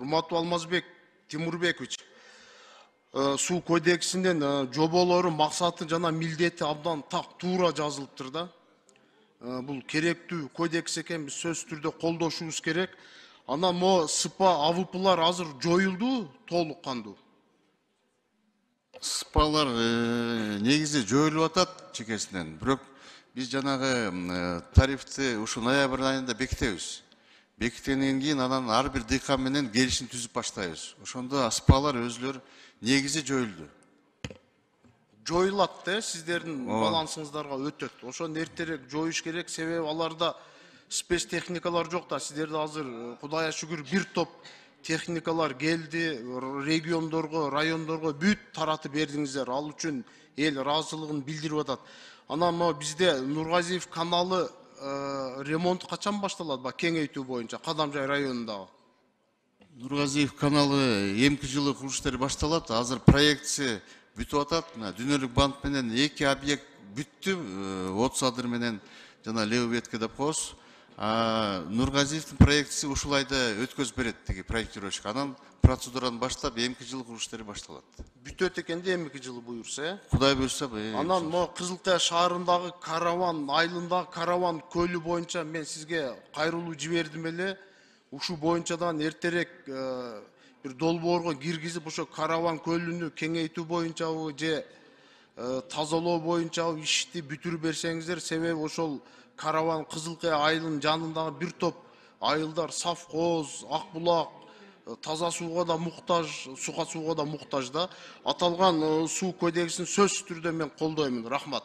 Урматтуу Алмазбек Тимурбекович, суу кодексинин жоболору, максаты жана милдети абдан так туура жазылыптыр да. Бул керектүү кодекс экен, биз сөзсүз түрдө колдошубуз керек. Анан мо СПА, АВПлар азыр жоюлду толук кандуу? СПАлар негизи жоюлуп атат чекесинен. Бирок биз жанагы тарифти ушу ноябрь айында бекитебиз. Бекиткенден кийин анан ар бир дыйкан менен келишим түзүп баштайбыз. Ошондо СПАлар өзүлөрү негизи жоюлду. Жоюлат да, сиздердин балансыңыздарга өтөт. Ошону эртерээк жоюш керек, себеби аларда спецтехникалар жок да. Сиздерде азыр Кудайга шүгүр бир топ техникалар келди, региондорго, райондорго бүт таратып бердиңиздер. Ал үчүн эл ыраазычылыгын билдирип атат. Анан бизде Нургазиев каналы ремонт качан башталат? Кеңейтүү боюнча Кадамжай районундагы. Нургазиев каналы эмки жылы курулуш иштери башталат. Азыр проектisi бүтүп атат. Дүнөлүк банк менен 2 объект бүттү. 30 адыр менен жана левый ветка деп коебуз. Нургазиевдин проектisi ушул айда өткөзүп берет тиги проектировщик. Анан процедураны баштап эмки жылы курулуш иштери башталат. Бүтөт экен да эмки жылы буюрса, Кудай буйрса. Анан Кызылкая шаарындагы караван, айылындагы караван көлү боюнча мен сизге кайрылуу жибердим эле. Ушу боюнча да эртерээк бир долбоорго киргизип, ошо караван көлүнү кеңейтүү боюнчабы же тазалоо боюнчабы ишти бүтүрүп берсеңиздер, себеби ошол караван Кызылкая айылынын жанындагы бир топ айылдар Савкоз, Акбулак таза сууга да муктаж, сука сууга да муктаж да. Аталган суу кодексин сөзсүз түрдө мен колдоймун. Рахмат.